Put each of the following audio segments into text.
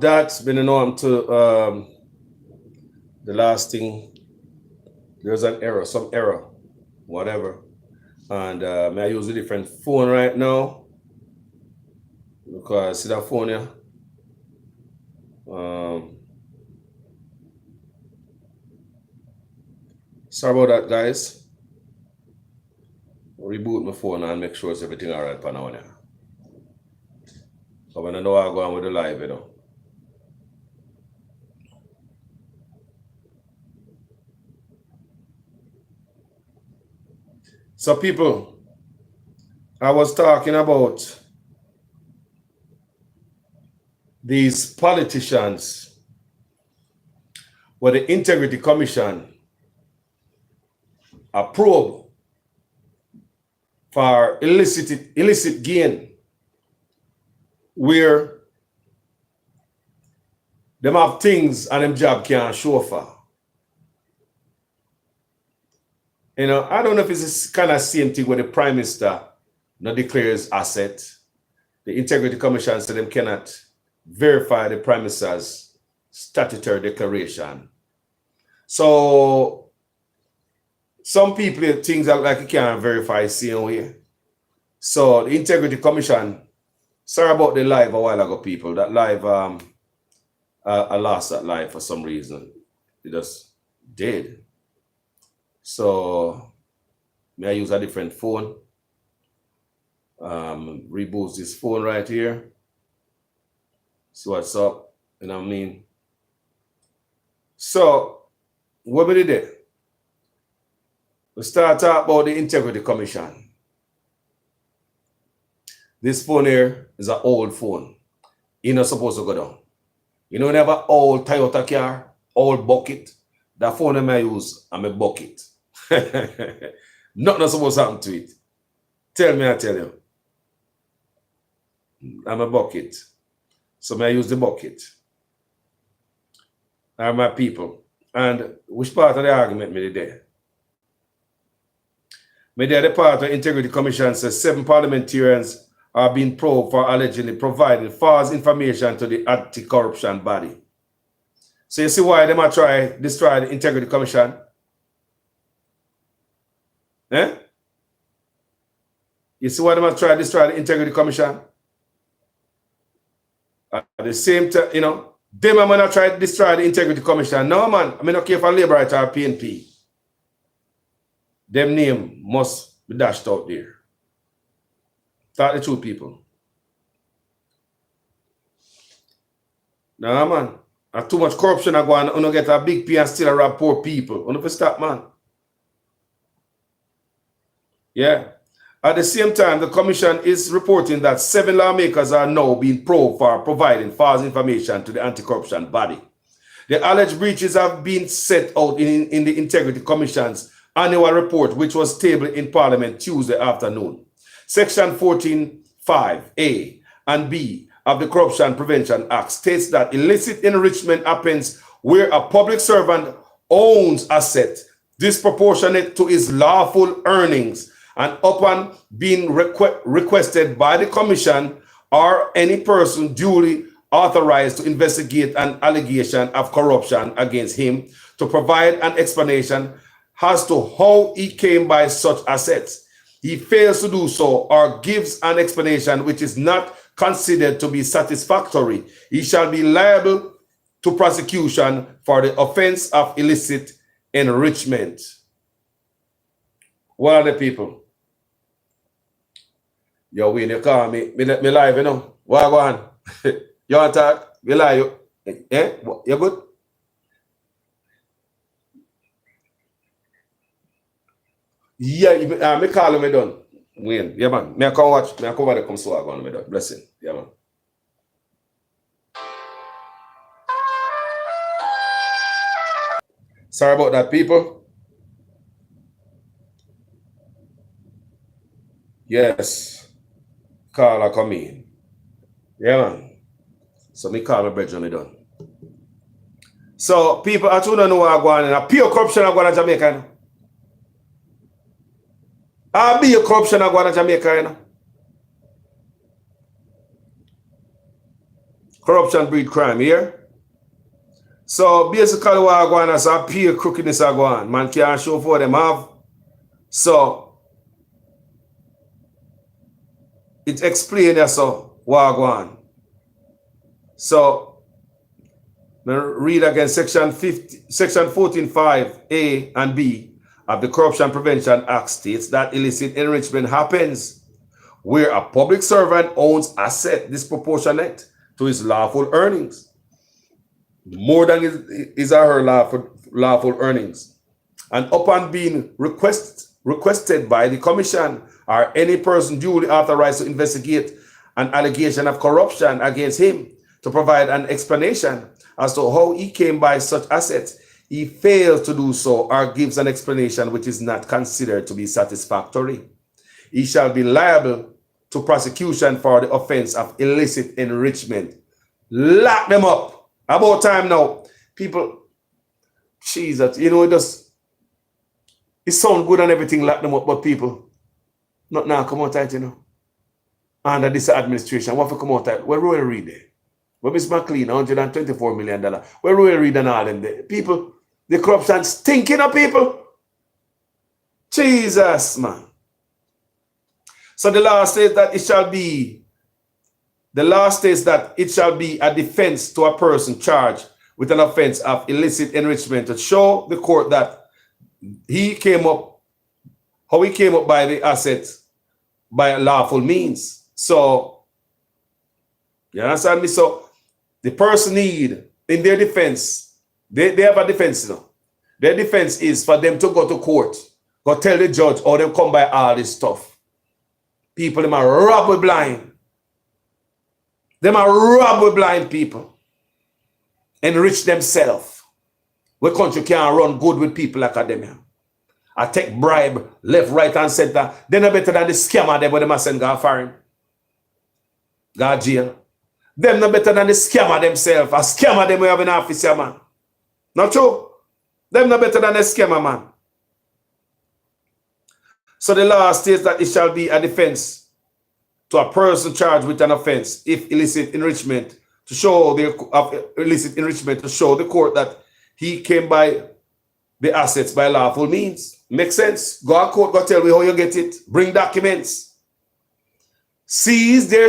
That's been known to the last thing. There's an error, some error, whatever. And may I use a different phone right now because see that phone here. Um, Sorry about that, guys. Reboot my phone and make sure it's everything alright for now. Yeah. So when I know I go on with the live, you know. So people, I was talking about these politicians where the Integrity Commission approved for illicit gain, where them have things and them job can't show for. You know, I don't know if it's this kind of same thing where the Prime Minister not declares asset. The Integrity Commission said them cannot verify the Prime Minister's statutory declaration. So some people things that like you can't verify same way. So the Integrity Commission, sorry about the live a while ago, people. That live I lost that live for some reason. It just did. So may I use a different phone? Reboot this phone right here. See what's up, you know what I mean? So what we did there? We start talking about the Integrity Commission. This phone here is an old phone. You're not supposed to go down. You know, never old Toyota car, old bucket. That phone I use, I'm a bucket. Nothing supposed to happen to it. Tell me, I tell you. I'm a bucket. So may I use the bucket. Are my people. And which part of the argument me there? Me there the part of the Integrity Commission says 7 parliamentarians are being probed for allegedly providing false information to the anti-corruption body. So you see why they might try destroy the Integrity Commission? Eh? You see why they might try destroy the Integrity Commission? At the same time, you know, them are gonna try to destroy the Integrity Commission. No man, I mean not care for Labour Right or PNP. Them name must be dashed out there. Talk the truth, people. Nah, man. There's too much corruption I go on. You don't get a big P and still rob poor people. You don't stop, man. Yeah. At the same time, the commission is reporting that 7 lawmakers are now being probed for providing false information to the anti-corruption body. The alleged breaches have been set out in the Integrity Commission's annual report, which was tabled in Parliament Tuesday afternoon. Section 14(5)(a) and B of the Corruption Prevention Act states that illicit enrichment happens where a public servant owns assets disproportionate to his lawful earnings, and upon being requested by the Commission or any person duly authorized to investigate an allegation of corruption against him, to provide an explanation as to how he came by such assets. He fails to do so or gives an explanation which is not considered to be satisfactory, he shall be liable to prosecution for the offense of illicit enrichment. What are the people? Yo, when you call me live, you know. What go on? You want to talk? Me live. Eh? You good? Yeah, me call me done. Wayne, yeah man. Me I come watch. Me I come over come so I go on me done. Blessing. Yeah man. Sorry about that, people. Yes. Call I come in. Yeah man. So me call my brethren me done. So people, I don't know what I go on in a pure corruption I go on in Jamaica. You know? I be a corruption I go on in Jamaica, you know. Corruption breed crime here. So basically what I go on is a pure crookedness I go on. Man can't show for them have. So it explains that so what I go on. So read again section 14.5 A and B of the Corruption Prevention Act states that illicit enrichment happens where a public servant owns asset disproportionate to his lawful earnings, more than his or her lawful earnings, and upon being requested by the commission or any person duly authorized to investigate an allegation of corruption against him to provide an explanation as to how he came by such assets, he fails to do so or gives an explanation which is not considered to be satisfactory, he shall be liable to prosecution for the offense of illicit enrichment. Lock them up. About time now. People, Jesus, you know, it sounds good and everything, lock them up, but people, not now, come out tight, you know. Under this administration, what if come out tight? Where Royal Reid there? Where Miss McLean, $124 million. Where Royal Reid and all them there? People, the corruption stinking of people. Jesus, man. So the law says that it shall be a defense to a person charged with an offense of illicit enrichment to show the court that how he came up by the assets by lawful means. So, you understand me? So the person need in their defense, they have a defense, you know. Their defense is for them to go to court, go tell the judge, or them come by all this stuff. People, them are robbed with blind. Them are robbed with blind people. Enrich themselves. We country can't run good with people like them. I take bribe left, right, and center. They're not better than the scammer there, but they must send God foreign. God jail. Them not better than the scammer themselves. A scammer them we have in office here, man. Not true? Them not better than the scammer, man. So the law states that it shall be a defense to a person charged with an offense if illicit enrichment to show the court that he came by the assets by lawful means. Makes sense? Go to court, go tell me how you get it. Bring documents. Seize their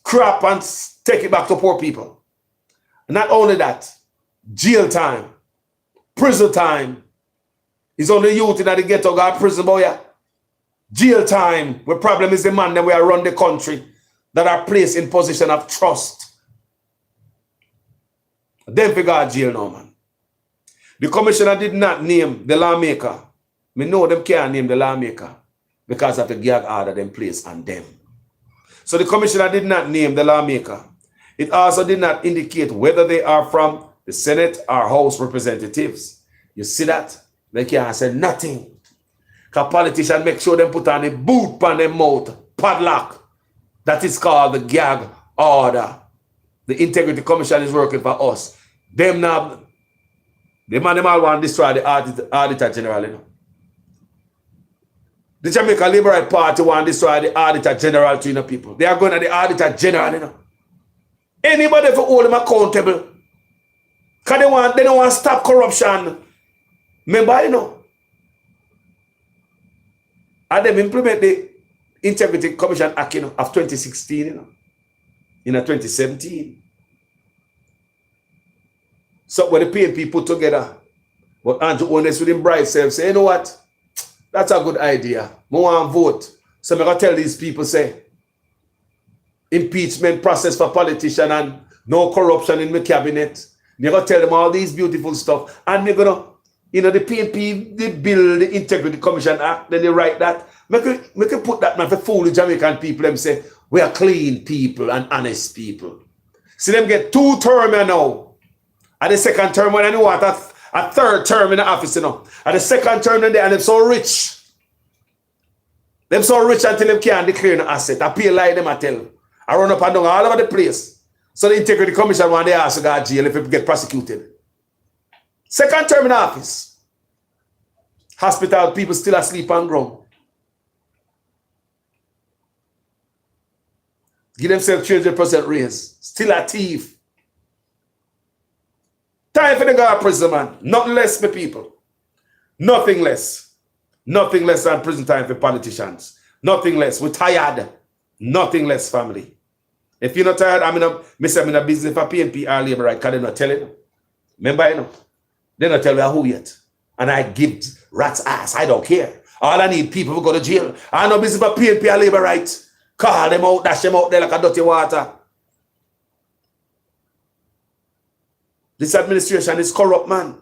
crap and take it back to poor people. Not only that, jail time, prison time. It's only youth in the ghetto got prison boy. Jail time. The problem is the man that we are run the country that are placed in position of trust. Then we got jail now, man. The commissioner did not name the lawmaker. We know them can't name the lawmaker because of the gag order them placed on them. So the commissioner did not name the lawmaker. It also did not indicate whether they are from the Senate or House representatives. You see that? They can't say nothing. Because politicians make sure them put on a boot on their mouth, padlock. That is called the gag order. The Integrity Commission is working for us. Them now, the man them all want to destroy the Auditor General, you know. The Jamaica Liberal Party want to destroy the Auditor General to, you know, people. They are going to the Auditor General, you know. Anybody for hold them accountable. Because they don't want to stop corruption. Remember, you know. And them implement the Integrity Commission Act, you know, of 2016, you know. In 2017. So when the PNP put together, but Andrew Honest with him bright self say, you know what? That's a good idea. I want to vote. So I'm going to tell these people, say, impeachment process for politicians and no corruption in my cabinet. You're going to tell them all these beautiful stuff. And they're going to, you know, the PNP, they build the Integrity Commission Act, then they write that. Make you put that, man, for fool the Jamaican people, them say, we are clean people and honest people. See them get 2 terms now. At the second term, when I know what, a third term in the office, you know. At the second term, and they're so rich. Them so rich until they can't declare an asset. I pay like them, I tell. I run up and down all over the place. So the Integrity Commission, when they ask to go to jail if you get prosecuted. Second term in the office. Hospital people still asleep on ground. Give themselves 300% raise. Still a thief. time for the guard prison, man. Nothing less, my people. Nothing less. Nothing less than prison time for politicians. Nothing less. We're tired. Nothing less, family. If you're not tired, I'm in a business for PNP or labor right, because they're not telling. Remember, you know, they're not telling who yet. And I give rats ass. I don't care. All I need people who go to jail. I know business for PNP or labor right. Call them out, dash them out there like a dirty water. This administration is corrupt, man.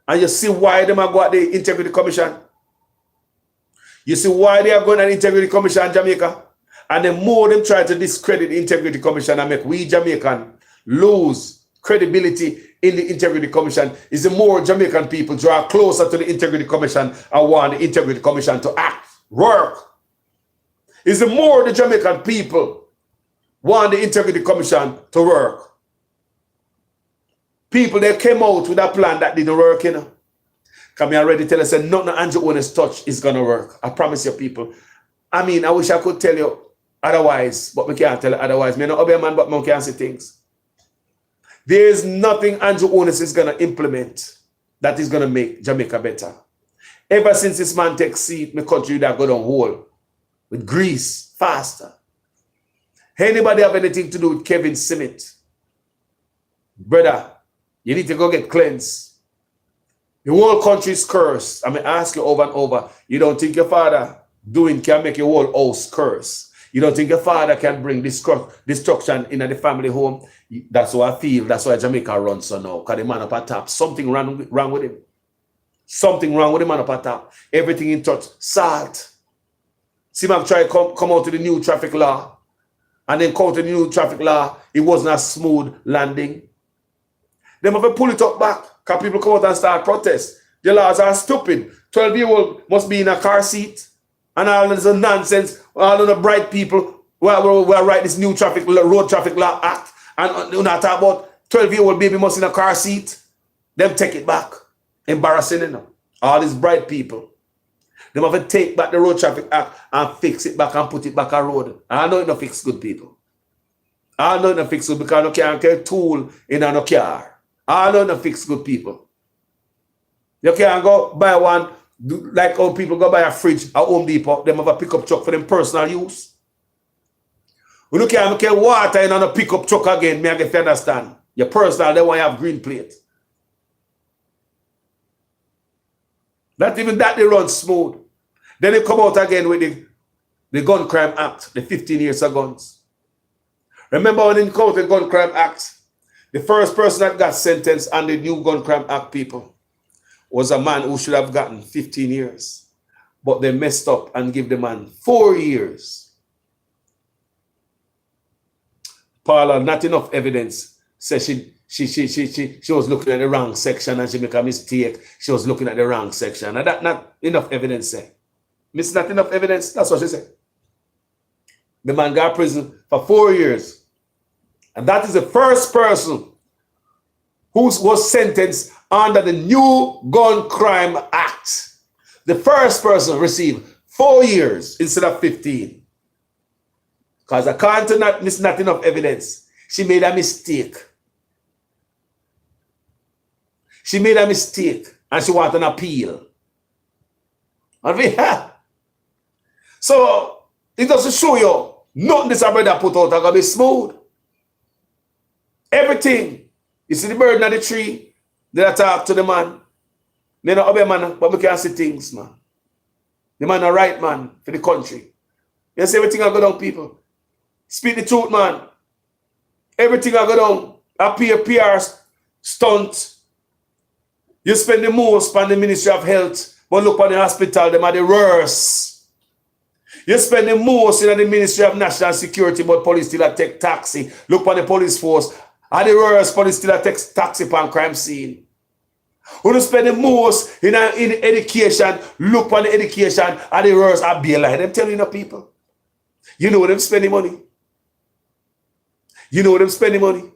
And you see why them are going to the Integrity Commission. You see why they are going to the Integrity Commission in Jamaica. And the more them try to discredit the Integrity Commission and make we Jamaican lose credibility in the Integrity Commission, is the more Jamaican people draw closer to the Integrity Commission and want the Integrity Commission to act, work. Is the more the Jamaican people want the Integrity Commission to work. People, they came out with a plan that didn't work, you know. Come here already tell us that nothing Andrew Holness touch is going to work. I promise you, people. I mean, I wish I could tell you otherwise, but we can't tell you otherwise. Me not obey man, but we can't see things. There is nothing Andrew Holness is going to implement that is going to make Jamaica better. Ever since this man takes seat, my country that go down whole with Greece faster. Anybody have anything to do with Kevin Smith? Brother, you need to go get cleansed. The whole country is cursed. I mean, ask you over and over. You don't think your father can make your whole house curse? You don't think your father can bring destruction in the family home? That's what I feel. That's why Jamaica runs so now. Because the man up at top. Something wrong with him. Something wrong with the man up at top. Everything in touch. Salt. See, man try to come out to the new traffic law. And then come to the new traffic law. It wasn't a smooth landing. They have to pull it up back. Because people come out and start protest. The laws are stupid. 12-year-old must be in a car seat. And all this nonsense. All of the bright people who write this new road traffic law act. And you not talk about 12-year-old baby must in a car seat. Them take it back. Embarrassing, you know. All these bright people. They have to take back the road traffic act and fix it back and put it back on road. I know it don't fix good people. I know it don't fix good because no can't get a tool in a car. I know it don't fix good people. You can't go buy one, like how people go buy a fridge at Home Depot, them have a pickup truck for them personal use. You can't get water in a pickup truck again, me I get to understand. Your personal, they want you have green plate. Not even that they run smooth. Then they come out again with the Gun Crime Act, the 15 years of guns. Remember when they come out with the Gun Crime Act, the first person that got sentenced on the new Gun Crime Act, people, was a man who should have gotten 15 years. But they messed up and gave the man 4 years. Paula, not enough evidence. Says she was looking at the wrong section and she make a mistake. She was looking at the wrong section. And that not enough evidence say. Miss not enough evidence. That's what she said. The man got prison for 4 years. And that is the first person who was sentenced under the new Gun Crime Act. The first person received 4 years instead of 15. Because according to not enough evidence, she made a mistake. She made a mistake and she wanted an appeal. So it doesn't show you nothing this brother put out are gonna be smooth. Everything. You see the bird on the tree, they talk to the man. They don't obey man, but we can see things, man. The man a right man for the country. You see everything I go down, people. Speak the truth, man. Everything I go down. Appear PR stunt. You spend the most on the Ministry of Health, but look on the hospital, them are the worst. You spend the most in the Ministry of National Security, but police still take taxi. Look on the police force. Are the worst, police still take taxi upon crime scene. When you spend the most in education, look on the education, are the worst, are be like them telling the people. You know them spending money. You know them spending money.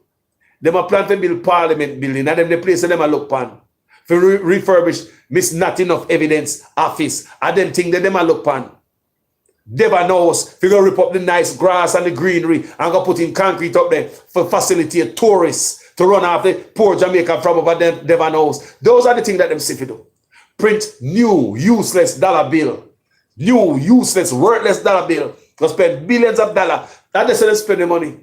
Them are planting build parliament building, and them the place them a look pan. For refurbish Miss Not Enough Evidence office, and them thing that them a look pan. Never knows. If you go rip up the nice grass and the greenery and go put in concrete up there for facilitate tourists to run off the poor Jamaica from over Devon House. Those are the things that them see to do. Print new, useless dollar bill. New, useless, worthless dollar bill. Go spend billions of dollars. And they say they spend the money.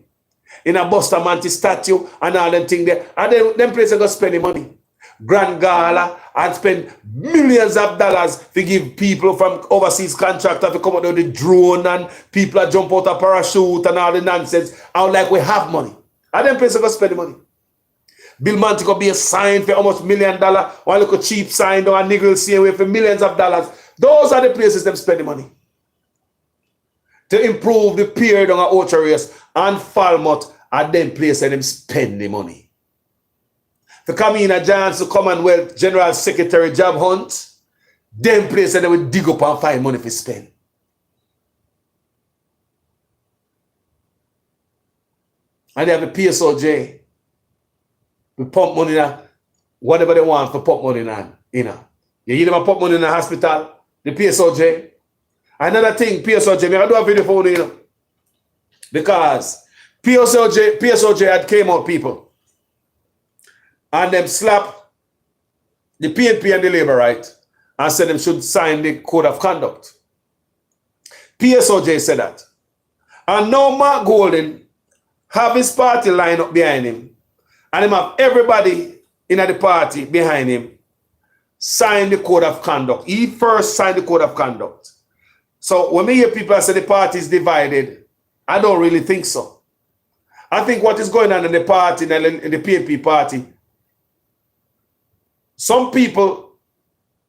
In a Bustamante statue and all them things there. And then them places go spend the money. Grand Gala and spend millions of dollars to give people from overseas contractors to come out with the drone and people that jump out of parachute and all the nonsense. And like we have money. And them places go spend the money. Bill Monty could be a sign for almost $1 million. One little cheap sign or a niggle see away for millions of dollars. Those are the places them spend the money. To improve the pier down at Ocho Rios and Falmouth and them places them spend the money. To come in a Johnson Commonwealth General Secretary job hunt, them places they will dig up and find money for spend. And they have the PSOJ. We pump money in whatever they want for pump money in. You hear them pump money in the hospital, the PSOJ. Another thing, PSOJ, I do a video for you, because PSOJ had came out, people, and them slap the PNP and the Labour right and said them should sign the code of conduct. PSOJ said that. And now Mark Golden have his party line up behind him, and him have everybody in the party behind him sign the code of conduct. He first signed the code of conduct. So when we hear people say the party is divided, I don't really think so. I think what is going on in the party, in the PNP party, some people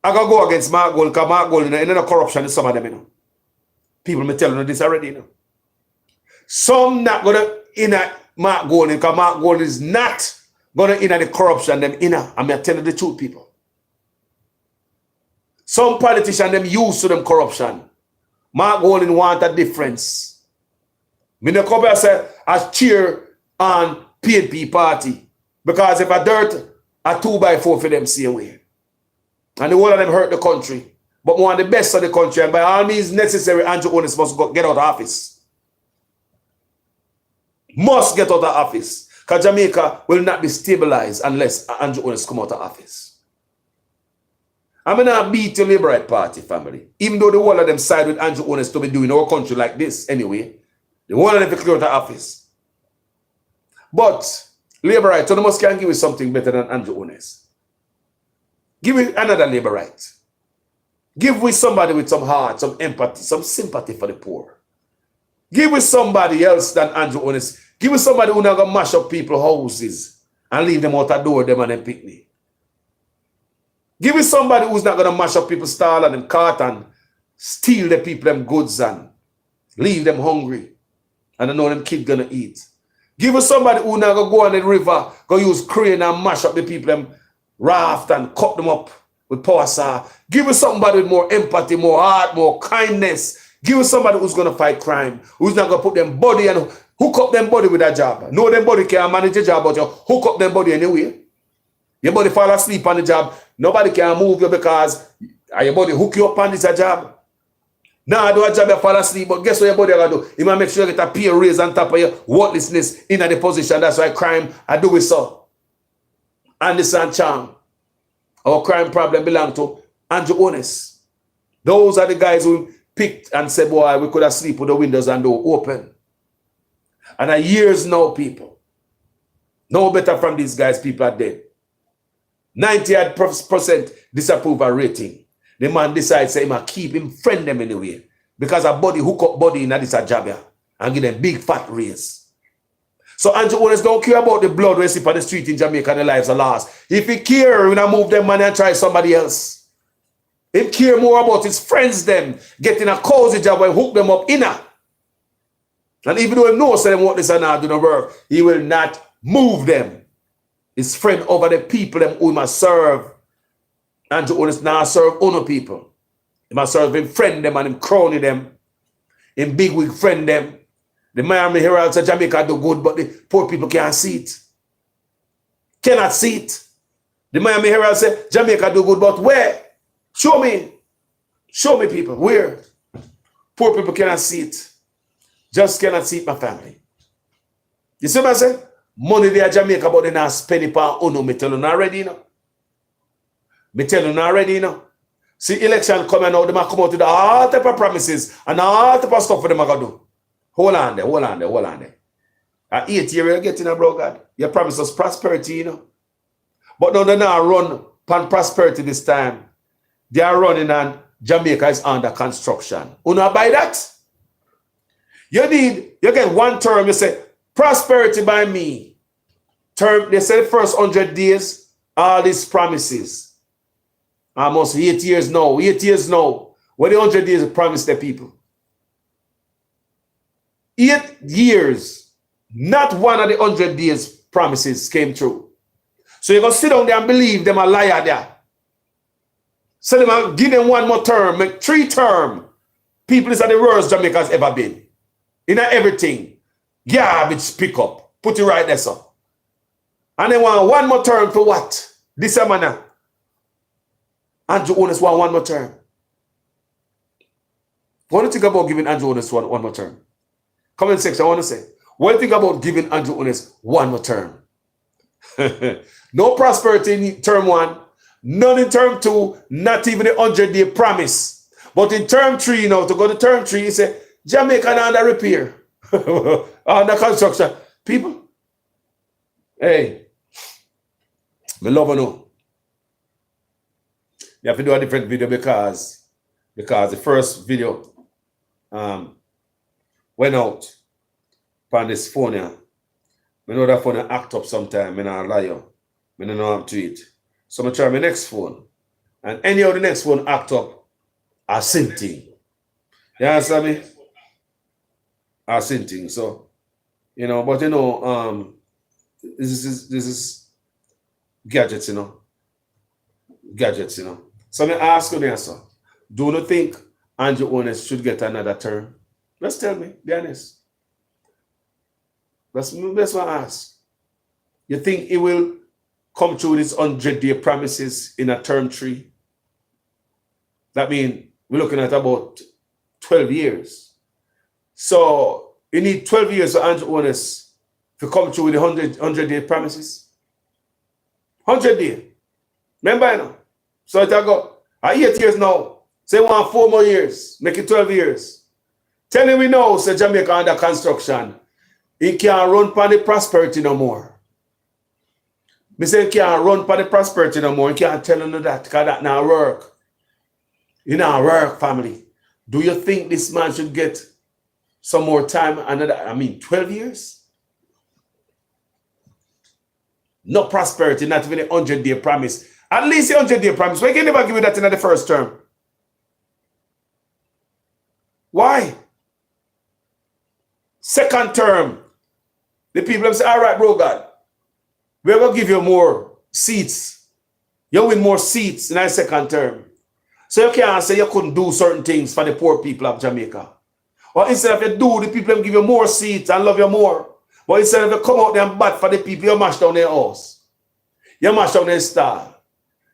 are going to go against Mark Golden because Mark Golden is in corruption in some of them, you know. People may tell you this already, you know. Some not going to in Mark Golden because Mark Golden is not going to in the corruption them in. I'm telling you the truth, people. Some politicians them used to them corruption. Mark Golden want a difference. Me no come here say I cheer on PNP party. Because if I dirt a 2x4 for them same way. And the whole of them hurt the country. But one of the best of the country, and by all means necessary, Andrew Holness must get out of office. Must get out of office. Because Jamaica will not be stabilized unless Andrew Holness come out of office. I'm going to beat the Labour Right Party, family. Even though the whole of them side with Andrew Holness to be doing our country like this anyway. The whole of them will clear out of office. But Labour Right, so they must can give you something better than Andrew Holness. Give me another Labour Right. Give me somebody with some heart, some empathy, some sympathy for the poor. Give me somebody else than Andrew Holness. Give me somebody who not going to mash up people's houses and leave them out the door, them and them picnic. Give me somebody who's not going to mash up people's stall and them cart and steal the people them goods and leave them hungry. And I know them kids going to eat. Give us somebody who not going to go on the river, go use crane and mash up the people them raft and cut them up with power saw. Give us somebody with more empathy, more heart, more kindness. Give us somebody who's going to fight crime, who's not going to put them body and hook up them body with a job. No, them body can't manage a job, but you hook up them body anyway. Your body fall asleep on the job. Nobody can move you because your body hook you up on this job. Now do a job you fall asleep, but guess what your body going to do? You might make sure you get a pay raise on top of your worthlessness in the position. That's why crime I do it so. Anderson Chang. Our crime problem belong to Andrew Holness. Those are the guys who picked and said, boy, we could have sleep with the windows and door open. And a years now, people. No better from these guys, people are dead. 98% disapproval rating. The man decides say he might keep him friend them anyway. Because a body hook up body in this job here and give them big fat raise. So Andrew Holness don't care about the blood we see on the street in Jamaica and the lives are lost. If he care, we not move them money and try somebody else. He care more about his friends them getting a cozy job and hook them up inner. And even though he knows them what this and not do the work, he will not move them. His friend over the people them who must serve. Andrew Holness now serve other people. He must serve him friend them and him crony them. Him big wig friend them. The Miami Herald said Jamaica do good, but the poor people can't see it. Cannot see it. The Miami Herald said Jamaica do good, but where? Show me. Show me people. Where? Poor people cannot see it. Just cannot see it, my family. You see what I say? Money there Jamaica, but they not spend it on uno. Me tell you already, you know. Me tell you already, you know. See, election coming out, they might come out with all type of promises and all type of stuff for them are going to do. Hold on there. At 8 years, you're getting a bro, God. You promise us prosperity, you know. But now they're not run pan prosperity this time. They are running and Jamaica is under construction. You know buy that? You get one term, you say, prosperity by me. Term, they say the first 100 days, all these promises. Almost 8 years now. 8 years now. What the 100 days promised the people? 8 years. Not one of the 100 days promises came true. So you're going to sit down there and believe them a liar there. So them give them one more term, make 3 term. People is at the worst Jamaica has ever been. In everything. Garbage pick up. Put it right there, so. And they want one more term for what? This manner. Andrew Holness want one more term. What do you think about giving Andrew Holness one more term? Comment section, I want to say. What do you think about giving Andrew Holness one more term? No prosperity in term 1, none in term 2, not even a 100-day promise. But in term 3, you know, to go to term 3, he said, Jamaica under repair, under construction. People, hey, me love you know. You have to do a different video because the first video went out on this phone here. I know that phone act up sometime, I don't lie you. I don't know how to it. So I try my next phone. And any of the next phone act up, I same thing. You understand me? I same thing. So, you know, but you know, this is gadgets, you know. Gadgets, you know. So I ask you there, sir. Do you think Andrew Holness should get another term? Just tell me, be honest. That's what I ask. You think he will come through these 100-day promises in a term 3? That means we're looking at about 12 years. So you need 12 years for Andrew Holness to come through with the 100-day promises. 100 days. Remember, you know? So it go 8 years now. Say 4 more years. Make it 12 years. Tell him we know, say Jamaica under construction. He can't run for the prosperity no more. Me say he can't run for the prosperity no more. He can't tell him that because that not work. It not work, family. Do you think this man should get some more time? 12 years? No prosperity, not even a 100-day promise. At least a 100-day promise. Why can you never give you that in the first term? Why? Second term, the people say, all right, bro, God, we're going to give you more seats. You win more seats in the second term. So you can't say you couldn't do certain things for the poor people of Jamaica. Or instead of you do, the people give you more seats and love you more. But instead of you come out there and bat for the people, you mash down their house. You mash down their stall.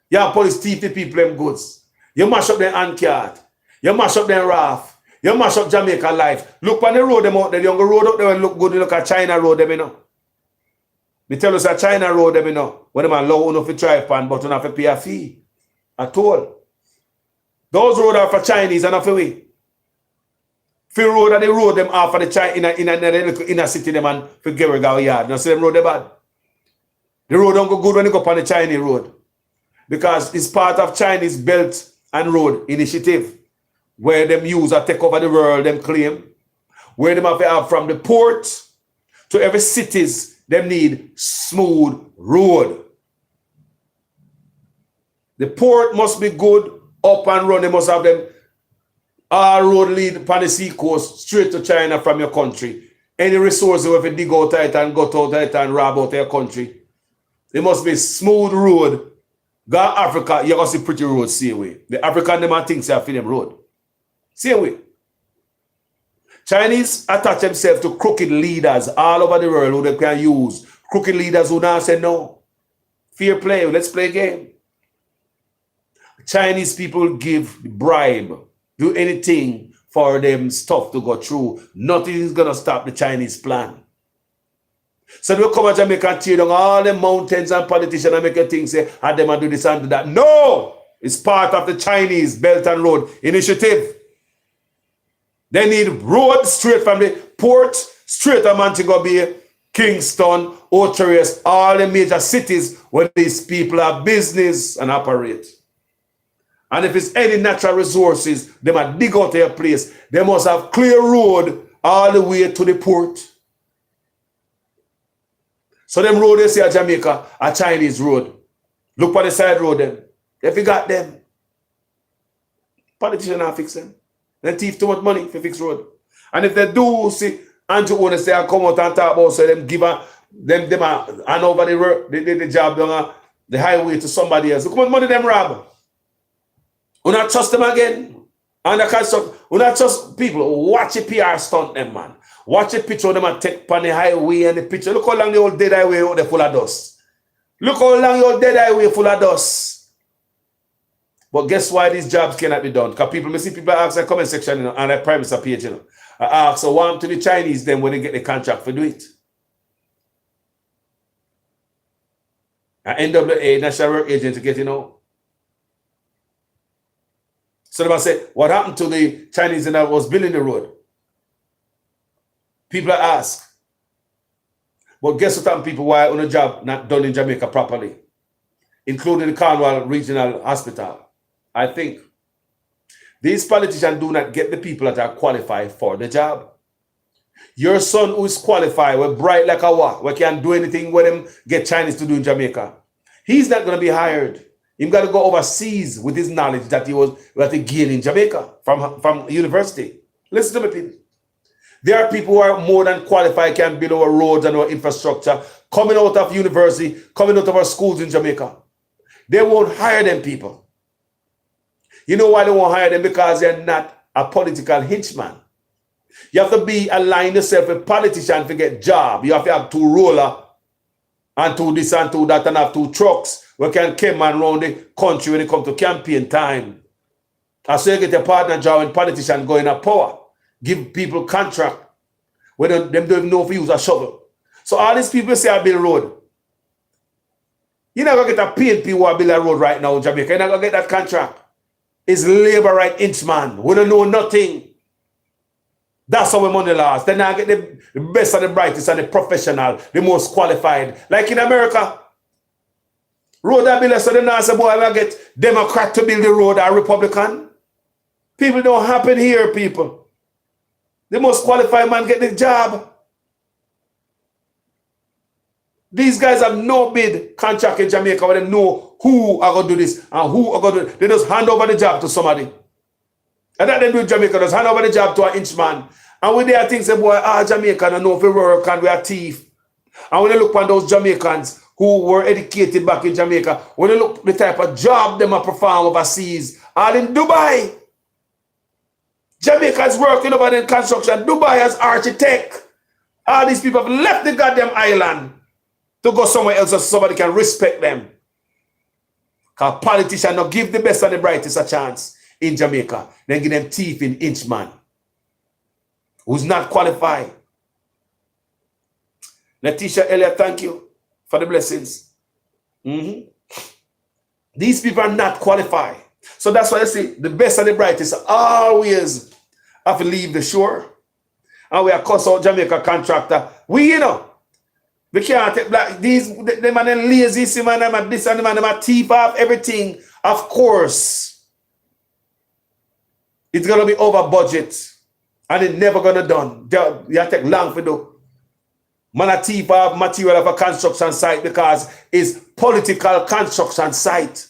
You have police thief the people them goods. You mash up their handcart. You mash up their raft. You mash up Jamaica life. Look on the road them out there. You go road up there and look good. You look at China road them, you know. Me tell us that China road them, you know. When them allow enough to drive pan, but you have to pay a fee. At all. Those roads are for Chinese and not for we. For road that they road them off for the China in a city them and for Gerrigao yard. You see them road they bad. The road don't go good when you go up on the Chinese road. Because it's part of Chinese Belt and Road Initiative. Where them use or take over the world, them claim. Where them have to have from the port to every cities, them need smooth road. The port must be good, up and run. They must have them all road lead upon the sea coast straight to China from your country. Any resources if you dig out it and go out it and rob out your country. There must be smooth road. Go Africa, you're going to see pretty roads, same way. The African them thinks they are for them road. Same way. Chinese attach themselves to crooked leaders all over the world who they can use. Crooked leaders who now say no. Fair play, let's play a game. Chinese people give bribe, do anything for them stuff to go through. Nothing is going to stop the Chinese plan. So they come to Jamaica and tear down all the mountains and politicians and make a thing say, and them and do this and do that. No! It's part of the Chinese Belt and Road Initiative. They need road straight from the port, straight to Montego Bay, Kingston, Ocho-Rios, all the major cities where these people have business and operate. And if it's any natural resources, they must dig out their place. They must have clear road all the way to the port. So them road they say at Jamaica, a Chinese road. Look for the side road them. If you got them, politicians not fix them. They thief too much money for fix road. And if they do see Andrew Owen say I come out and talk about so them give them hand over the job down the highway to somebody else. Look how much money them rob. We not trust them again. And the construct, we not trust people. Watch a PR stunt them, man. Watch a picture of them and take on the highway and the picture. Look how long the old dead highway out there full of dust. Look how long the old dead highway full of dust. But guess why these jobs cannot be done? Because people, I see people ask in the comment section, you know, and the Prime Minister page, you know. I ask, so want to the Chinese then when they get the contract for do it. And NWA, National Work Agency, get, you know. So they must say, what happened to the Chinese that was building the road? People ask. But guess what happened, people, why on a job not done in Jamaica properly? Including the Cornwall Regional Hospital. I think these politicians do not get the people that are qualified for the job. Your son who is qualified, we're bright like a what, we can do anything with him, get Chinese to do in Jamaica. He's not going to be hired. He's got to go overseas with his knowledge that he gained in Jamaica from university. Listen to me, people. There are people who are more than qualified, can build our roads and our infrastructure, coming out of university, coming out of our schools in Jamaica. They won't hire them people. You know why they won't hire them? Because they're not a political henchman. You have to be aligned yourself with politicians to get job. You have to have 2 rollers and 2 this and 2 that and have 2 trucks. We can come and around the country when it comes to campaign time. And so you get a partner job when politicians go in a power. Give people contract. When them don't even know if you use a shovel. So all these people say I build road. You're not going to get a PNP who are build a road right now in Jamaica. You're not going to get that contract. It's labor right inchman. We don't know nothing. That's how we money laws. Then I get the best and the brightest and the professional, the most qualified. Like in America. Road that builder, so they now say, boy, I get Democrat to build the road or Republican. People don't happen here, people. The most qualified man get the job. These guys have no bid contract in Jamaica where they know who are going to do this and who are going to do it. They just hand over the job to somebody. And that they do in Jamaica, just hand over the job to an inchman. And when they are things say, boy, Jamaica don't know if we work and we are thief. And when they look on those Jamaicans who were educated back in Jamaica, when they look the type of job they might perform overseas, all in Dubai. Jamaicans working over in construction, Dubai as architect. All these people have left the goddamn island to go somewhere else so somebody can respect them. Because politicians don't give the best and the brightest a chance in Jamaica. Then give them thief in inchman who's not qualified. Letitia Elliott, thank you for the blessings. These people are not qualified. So that's why I say the best and the brightest always have to leave the shore. And we are cuss out Jamaica contractor. We, you know, we can't take like these, the man are lazy, see man, them are this and the man, them are thief off everything. Of course, it's going to be over budget. And it's never going to done. You have to take long for do. Man a thief off material of a construction site because it's political construction site.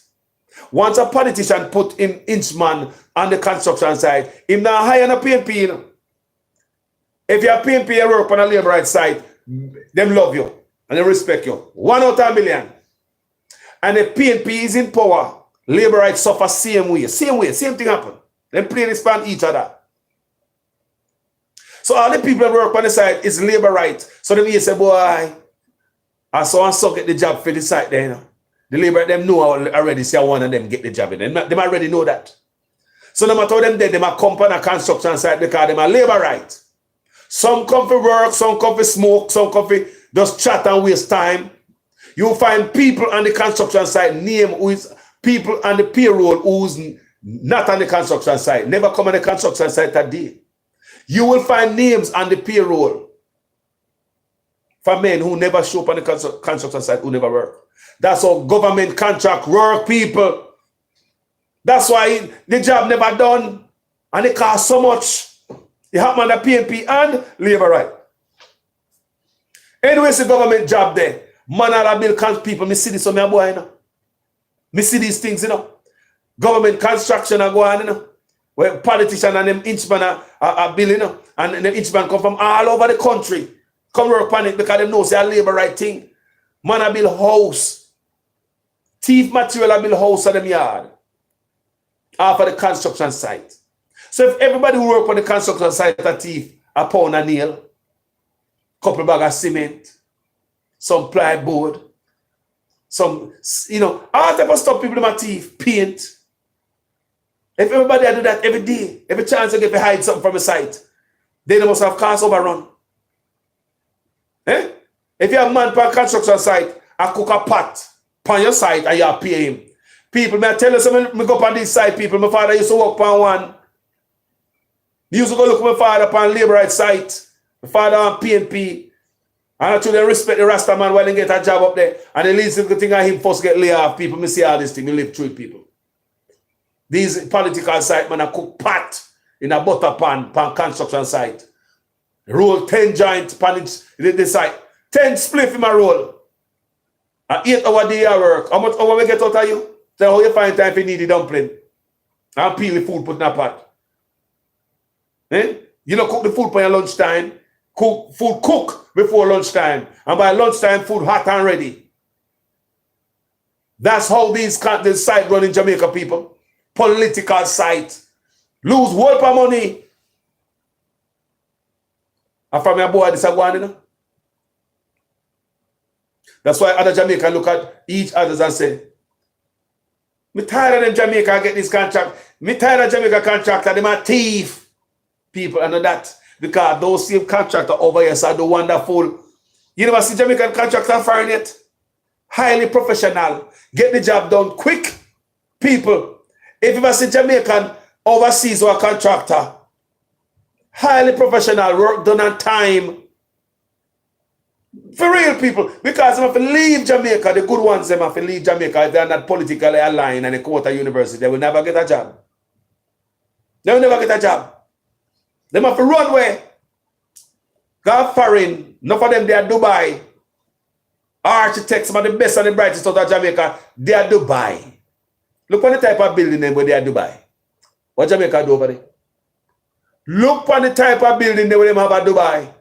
Once a politician put in inchman on the construction site, him not hire a PNP, you know. If you're a PNP, you work on a labor rights site, them love you and they respect you. 1 out of a million. And if PNP is in power, labor rights suffer same way, same thing happen. Them play this span each other. So all the people that work on the site is labor rights. So them say, boy, I saw and so get the job for the site there, you know. The labor, them know already, say one of them get the job. Them already know that. So no matter how them dead, them are come on a construction site because them are labor right. Some come for work, some come for smoke, some come for just chat and waste time. You'll find people on the construction site name who is people on the payroll who's not on the construction site, never come on the construction site that day. You will find names on the payroll for men who never show up on the construction site, who never work. That's how government contract work, people. That's why the job never done and it costs so much. It happen on the PNP and labor right. Anyway, it's a government job there. Man, I build people. Me see this on my boy, you know. Me see these things, you know. Government construction are going on, you know. Where politicians and them inchman are building, you know. And the inchman come from all over the country. Come work on it because they know it's a labor right thing. Man, I build house. Thief material, I build house at them yard. Off of the construction site. So if everybody who work on the construction site a thief, a pound of nail, couple bag of cement, some plywood, some, you know, all type of stuff people in my teeth, paint. If everybody do that every day, every chance they get to hide something from a site, they must have cost overrun. Eh? If you have a man per construction site, I cook a pot on your site and you pay him. People, may I tell you something, I go up on this side, people, my father used to work on one. He used to go look at my father upon labor right site. My father on PNP. And I told them respect the Rasta man while they get a job up there. And the least good thing I him first get laid off. People, me see all this thing, me live through it, people. These political site, man, I cook pot in a butter pan construction site. Roll 10 joints pan the site. 10 spliff in my roll. And 8 hour day I work. How much hour we get out of you? Tell how you find time if you need the dumpling. And peel the food, put in a pot. Eh? You don't cook the food for your lunchtime. Cook before lunchtime. And by lunchtime, food hot and ready. That's how this site run in Jamaica, people. Political site. Lose whole of money. And from your boy, this is going, you know? That's why other Jamaica look at each other and say, me tired of them Jamaica get this contract. Me tired of Jamaica contractor, them are thief. People, I know that. Because those same contractor over here are the wonderful. You never see Jamaican contractor firing it. Highly professional. Get the job done quick. People, if you ever see Jamaican overseas or a contractor, highly professional, work done on time. For real, people. Because they have to leave Jamaica, the good ones, they have to leave Jamaica if they are not politically aligned and they go to university, they will never get a job. They will never get a job. They have to run away. Go foreign. Enough of them, they are Dubai. Architects, some of the best and the brightest out of Jamaica, they are Dubai. Look on the type of building them where they are Dubai. What Jamaica do over there? Look on the type of building they will have at Dubai.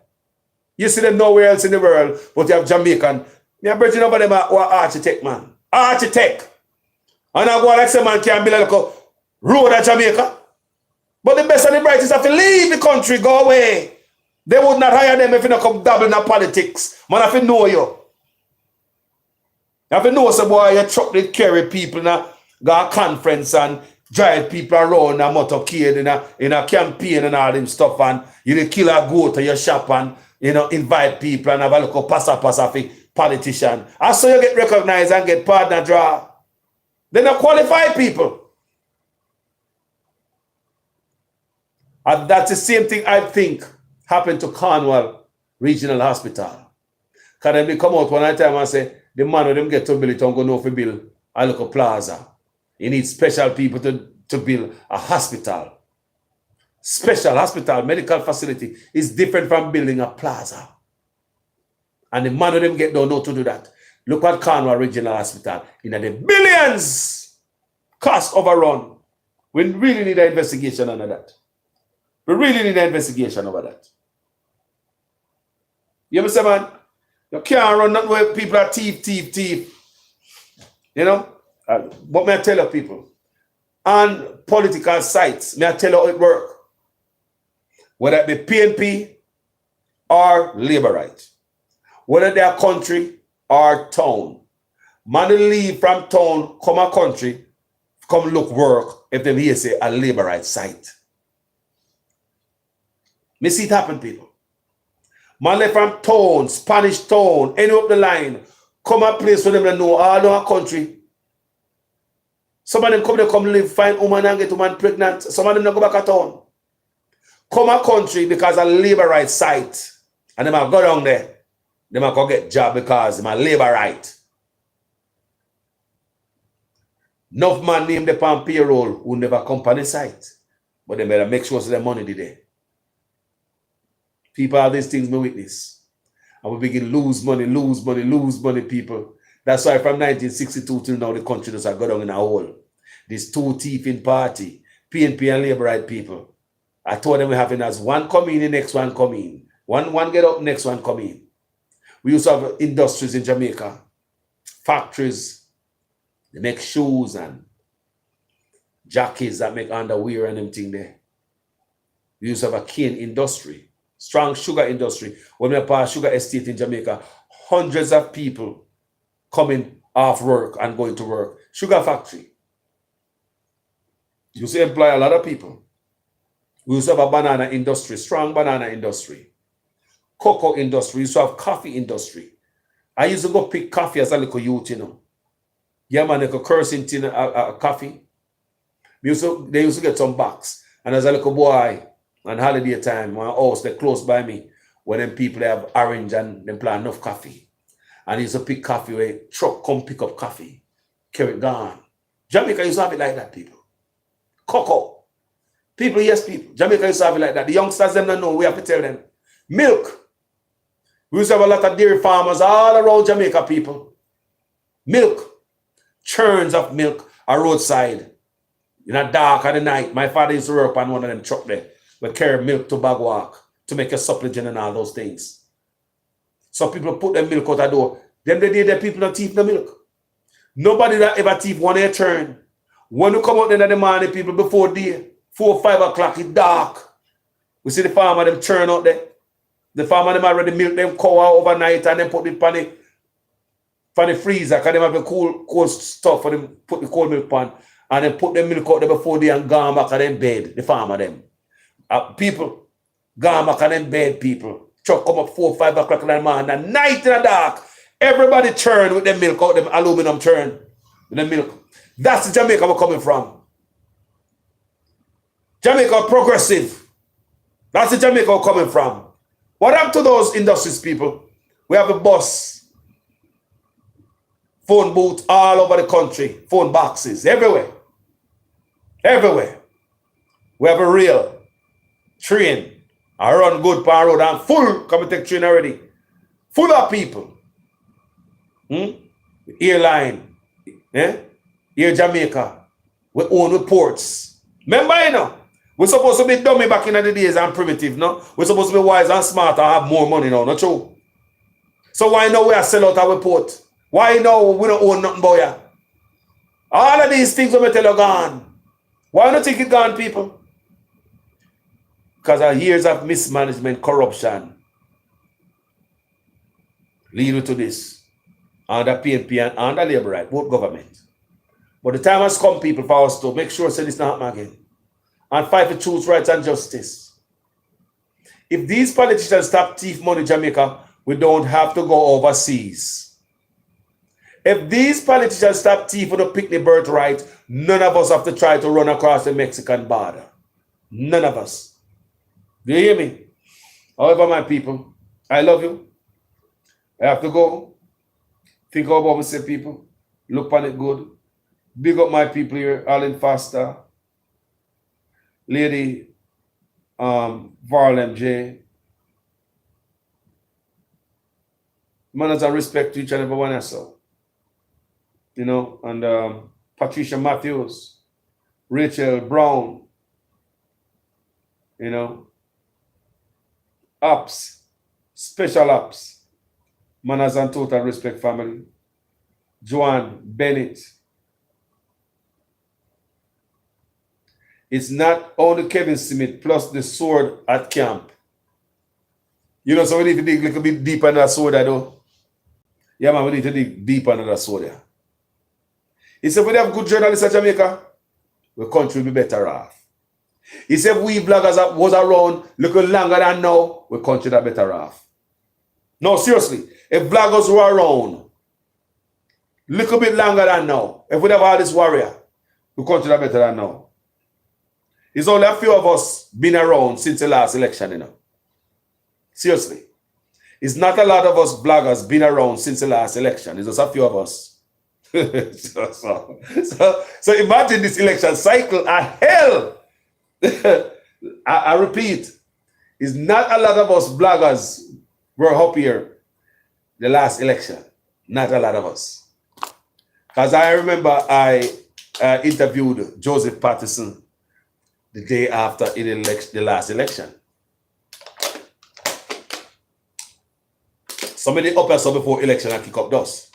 You see them nowhere else in the world, but you have Jamaican. Me are bridging over them who are architect, man. Architect. And I go like some man can build a road at Jamaica. But the best and the brightest have to leave the country, go away. They would not hire them if you don't come dabble in politics. Man, have to know you. You have to know some boy, you truck they carry people in a conference and drive people around a motorcade in a campaign and all them stuff, and you kill a goat to your shop and invite people and have a look of passa for politician. And so you get recognized and get partner draw. They're not qualified people. And that's the same thing I think happened to Cornwall Regional Hospital. Because they come out one time and say, the man who them get to build it, don't go no for build a local plaza. You need special people to build a hospital. Special hospital, medical facility is different from building a plaza. And the man who them don't know to do that. Look at Cornwall Regional Hospital. In the billions cost overrun. We really need an investigation on that. We really need an investigation over that. You understand, man? You can't run nothing where people are thief. You know? But may I tell you people, on political sites, may I tell you how it works? Whether it be PNP or Labour Right, whether they are country or town, man will leave from town, come a country, come look work if them here say a Labour Right site. Me see it happen, people. Man left from town, Spanish town, any up the line, come a place where them know all our country. Some of them come live, find woman and get woman pregnant. Some of them don't go back at town. Come a country because a labor right site. And them a go down there. Them a go get job because them a labor right. Enough man named the pan payroll who never company site. But they better make sure so their money did there. People have these things me witness. And we begin lose money, people. That's why from 1962 till now the country does go down in a hole. This two thieving party, PNP and Labour right people. I told them we have it as one come in, the next one come in. One get up, next one come in. We used to have industries in Jamaica, factories. They make shoes and jackets that make underwear and everything there. We used to have a cane industry, strong sugar industry. When we pass sugar estate in Jamaica, hundreds of people coming off work and going to work. Sugar factory. You used to employ a lot of people. We used to have a banana industry, strong banana industry. Cocoa industry. We used to have coffee industry. I used to go pick coffee as a little youth, you know. Yeah, man, they could curse in coffee. They used to get some box. And as a little boy, on holiday time, my house, they're close by me, where them people have orange and them plant enough coffee. And he used to pick coffee where truck come pick up coffee, carry it gone. Jamaica used to have it like that, people. Cocoa. People, yes, people. Jamaica used to have it like that. The youngsters, them don't know. We have to tell them. Milk. We used to have a lot of dairy farmers all around Jamaica, people. Milk. Churns of milk are roadside. In the dark of the night, my father used to work on one of them truck there. We carry milk to Bagwalk to make a supplement and all those things. So people put their milk out the door. Them the day the people don't thief the milk. Nobody that ever thief one day turn. When you come out in the morning, people before day, 4 or 5 o'clock, it's dark. We see the farmer them turn out there. The farmer them already milk them cow out overnight and then put it on the freezer because they have a cool stuff for them put the cold milk pan and then put the milk out there before they and gone back on them bed, the farmer them. People, gone back on them bed, people. Truck come up 4 or 5 o'clock in the morning, and night in the dark, everybody turn with them milk out, them aluminum turn with the milk. That's the Jamaica we're coming from. Jamaica progressive. That's the Jamaica we're coming from. What happened to those industries, people? We have a bus, phone booth all over the country, phone boxes, everywhere. Everywhere. We have a rail, train, I run good per road and full, come and take train already. Full of people. Airline, Air Jamaica, we own reports. Remember, you know, we're supposed to be dummy back in the days and primitive, no? We're supposed to be wise and smart and have more money now, not true? So why now we are sell out our report? Why now we don't own nothing about ya? All of these things we tell you gone. Why not think it gone, people? Because of years of mismanagement, corruption, lead to this. Under PNP and under Labour right, both government. But the time has come, people, for us to make sure so this not happen again. And fight for truth, rights, and justice. If these politicians stop thief money in Jamaica, we don't have to go overseas. If these politicians stop thieving the picnic birthright, none of us have to try to run across the Mexican border. None of us. Do you hear me? However, my people, I love you. I have to go. Think about me, say, people. Look on it good. Big up my people here, Alan Foster, Lady Varlem J. Manners and respect to each and every one of us. You know, and Patricia Matthews, Rachel Brown, you know, Ops, Special Ops, Manners and Total Respect family, Joanne Bennett. It's not only Kevin Smith plus the sword at camp. You know, so we need to dig a little bit deeper into that sword, though. Yeah, man, we need to dig deeper into that sword, yeah. He said, if we have good journalists in Jamaica, the country will be better off. He said, if we bloggers was around looking longer than now, the country is better off. No, seriously. If vloggers were around little bit longer than now, if we have all this warrior, we consider better than now. It's only a few of us been around since the last election, you know. Seriously. It's not a lot of us bloggers been around since the last election. It's just a few of us. so imagine this election cycle and hell. I repeat, it's not a lot of us bloggers were up here the last election. Not a lot of us. Because I remember I interviewed Joseph Patterson the day after the last election. Somebody up us before election and kick up dust.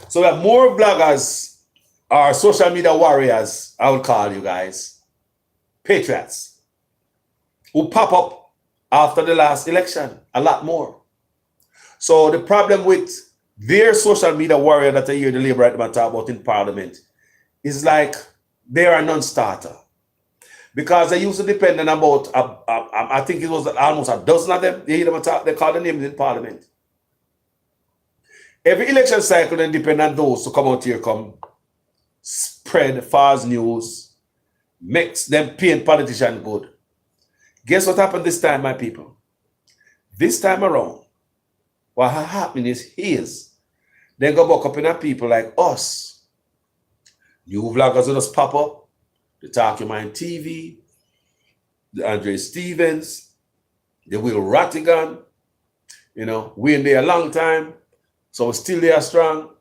So we have more bloggers or social media warriors, I would call you guys, patriots, who pop up after the last election, a lot more. So the problem with their social media warrior that I hear the Labour right talk about in Parliament is like they are a non-starter. Because they used to depend on about, I think it was almost a dozen of them. They hear them talk, they call the names in Parliament. Every election cycle, they depend on those to come out here, come spread false news, makes them paint politicians good. Guess what happened this time, my people? This time around, what happened is they go back up in people like us. New vloggers will just pop up. The Talk Your Mind TV, the Andre Stevens, the Will Rattigan, you know, we in there a long time, so we're still there strong.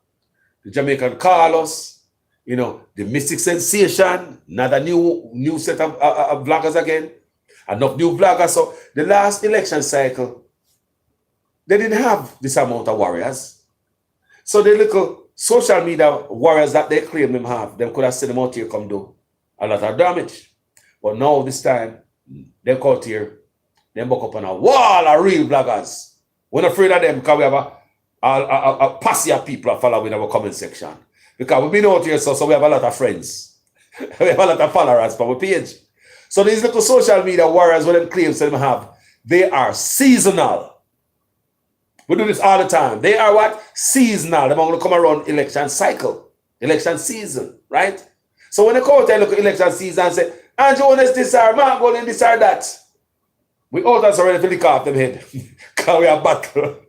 The Jamaican Carlos, you know, the Mystic Sensation, another new set of vloggers again, enough new vloggers. So the last election cycle, they didn't have this amount of warriors. So the little social media warriors that they claim them have, them could have sent them out here come do a lot of damage. But now this time, they come out here, they buck up on a wall of real bloggers. We're not afraid of them because we have a posse of people that follow in our comment section. Because we've been out here, so we have a lot of friends. We have a lot of followers from our page. So these little social media warriors, what them claims them have, they are seasonal. We do this all the time. They are what? Seasonal. They're going to come around election cycle, election season, right? So when they come out and look at election season and say, Andrew, when is this or Mark going in this or that? We all that's already to lick off them head. Because we have battle.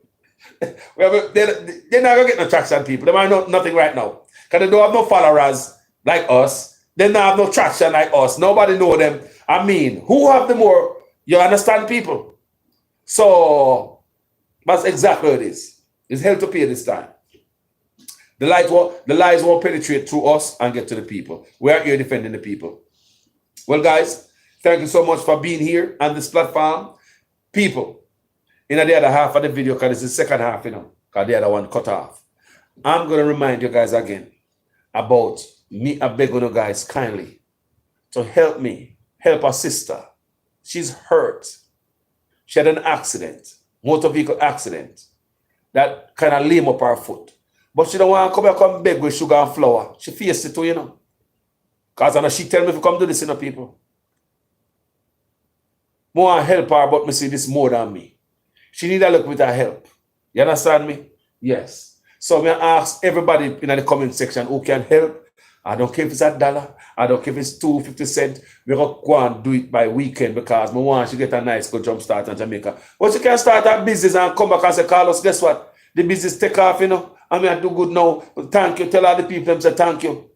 They're not going to get no traction, people. They might know nothing right now. Because they don't have no followers like us. They don't have no traction like us. Nobody know them. I mean, who have the more? You understand, people? So, that's exactly what it is. It's hell to pay this time. The lies won't penetrate through us and get to the people. We are here defending the people. Well, guys, thank you so much for being here on this platform. People, in the other half of the video, because it's the second half, you know, because the other one cut off. I'm going to remind you guys again about me. I beg you guys kindly to help me, help our sister. She's hurt. She had an accident, motor vehicle accident, that kind of lame up her foot. But she don't want to come back and beg with sugar and flour. She faced it too, you know. Because I know she tell me if you come do this, you know, people. I want to help her, but me see this more than me. She need a look with her help. You understand me? Yes. So I ask everybody in the comment section who can help. I don't care if it's $1. I don't care if it's 2.50 cents. We're going to go and do it by weekend because I want you to get a nice good jump start in Jamaica. But you can start a business and come back and say, Carlos, guess what? The business take off, you know. I mean, I do good now. Thank you. Tell all the people them say thank you.